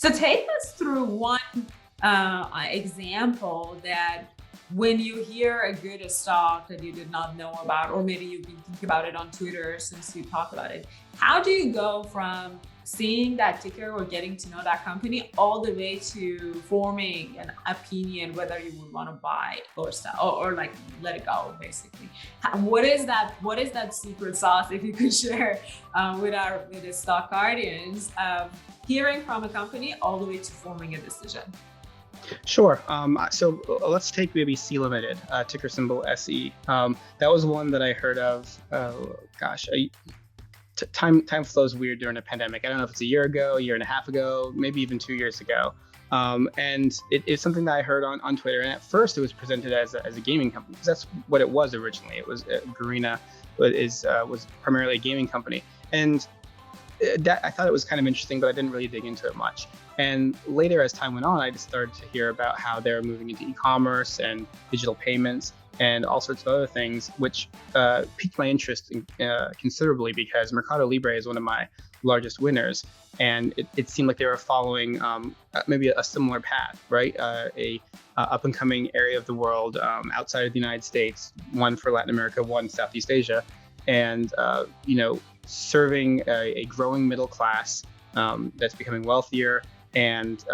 So take us through one example that when you hear a good stock that you did not know about, or maybe you've been thinking about it on Twitter since you talked about it, how do you go from seeing that ticker or getting to know that company all the way to forming an opinion whether you would want to buy or sell or like let it go basically? What is that secret sauce, if you could share with the stock guardians, hearing from a company all the way to forming a decision? Sure. So let's take maybe C Limited, ticker symbol SE. That was one that I heard of. Gosh, time flows weird during a pandemic. I don't know if it's a year ago, a year and a half ago, maybe even 2 years ago. And it's something that I heard on Twitter. And at first, it was presented as a gaming company, because that's what it was originally. It was Garena was primarily a gaming company, and that I thought it was kind of interesting, but I didn't really dig into it much. And later, as time went on, I just started to hear about how they're moving into e-commerce and digital payments and all sorts of other things, which piqued my interest considerably, because Mercado Libre is one of my largest winners, and it seemed like they were following maybe a similar path, right? A up and coming area of the world outside of the United States, one for Latin America, one Southeast Asia, and serving a growing middle class that's becoming wealthier, and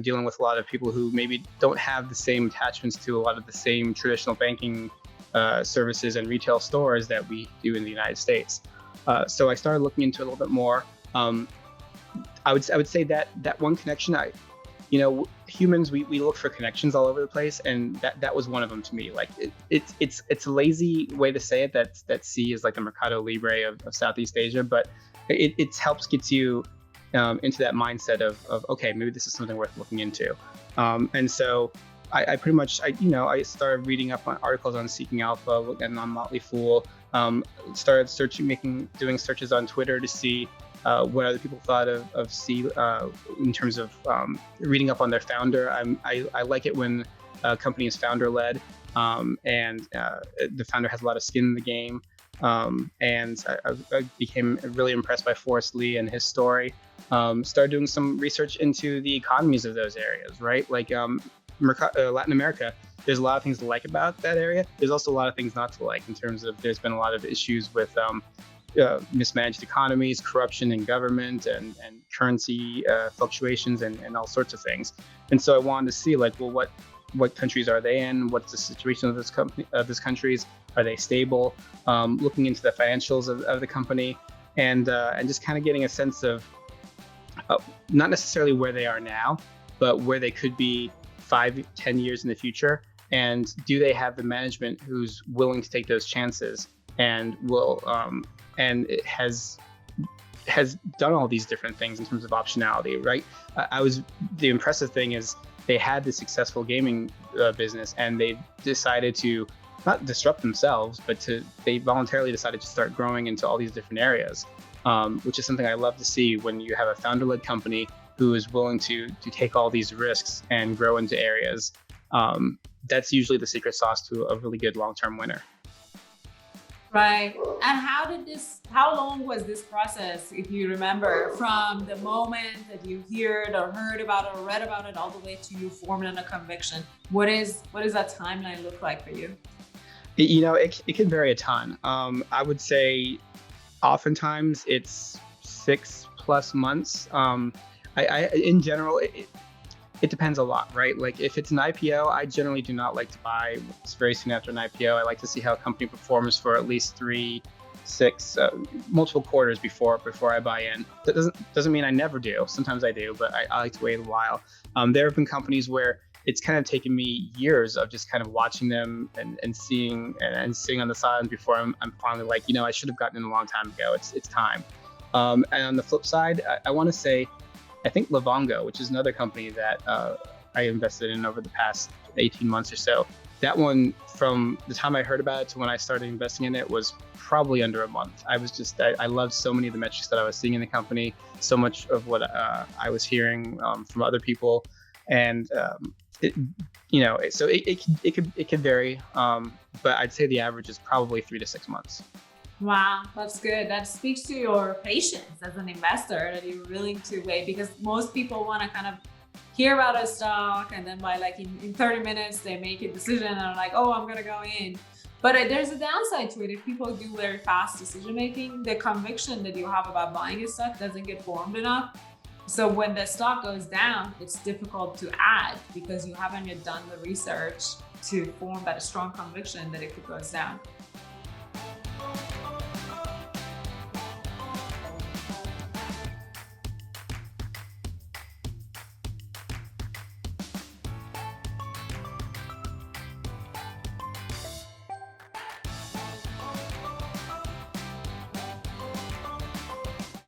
dealing with a lot of people who maybe don't have the same attachments to a lot of the same traditional banking services and retail stores that we do in the United States. So I started looking into it a little bit more. I would say that one connection, humans, we look for connections all over the place, and that was one of them to me. Like it's a lazy way to say it, that C is like the Mercado Libre of Southeast Asia, but it helps get you into that mindset of okay, maybe this is something worth looking into. And so I pretty much I started reading up on articles on Seeking Alpha and on Motley Fool. Started doing searches on Twitter to see what other people thought of C in terms of reading up on their founder. I like it when a company is founder led, and the founder has a lot of skin in the game. And I became really impressed by Forrest Lee and his story. Started doing some research into the economies of those areas, right? Like Latin America, there's a lot of things to like about that area. There's also a lot of things not to like, in terms of there's been a lot of issues with mismanaged economies, corruption in government, and currency fluctuations, and all sorts of things. And so I wanted to see, like, well, what countries are they in? What's the situation of these countries? Are they stable? Looking into the financials of the company, and just kind of getting a sense of not necessarily where they are now, but where they could be 5-10 years in the future. And do they have the management who's willing to take those chances, and it has done all these different things in terms of optionality, right? The impressive thing is they had the successful gaming business, and they decided to not disrupt themselves, but they voluntarily decided to start growing into all these different areas, which is something I love to see when you have a founder-led company who is willing to take all these risks and grow into areas. That's usually the secret sauce to a really good long-term winner. Right. And how long was this process, if you remember, from the moment that you heard about it or read about it all the way to you forming a conviction? What is that timeline look like for you? It can vary a ton. I would say oftentimes it's 6+ months. In general, it depends a lot, right? Like if it's an IPO, I generally do not like to buy very soon after an IPO. I like to see how a company performs for at least 3, 6, multiple quarters before I buy in. That doesn't mean I never do. Sometimes I do, but I like to wait a while. There have been companies where it's kind of taken me years of just kind of watching them and seeing and sitting on the sidelines before I'm finally like, I should have gotten in a long time ago. It's time. And on the flip side, I want to say, I think Livongo, which is another company that I invested in over the past 18 months or so, that one, from the time I heard about it to when I started investing in it, was probably under a month. I loved so many of the metrics that I was seeing in the company, so much of what I was hearing from other people, and so it can vary, but I'd say the average is probably 3 to 6 months. Wow, that's good. That speaks to your patience as an investor that you're willing to wait, because most people want to kind of hear about a stock and then by like in 30 minutes they make a decision and are like, oh, I'm gonna go in. But there's a downside to it. If people do very fast decision making, the conviction that you have about buying a stock doesn't get formed enough. So when the stock goes down, it's difficult to add because you haven't yet done the research to form that strong conviction that if it goes down.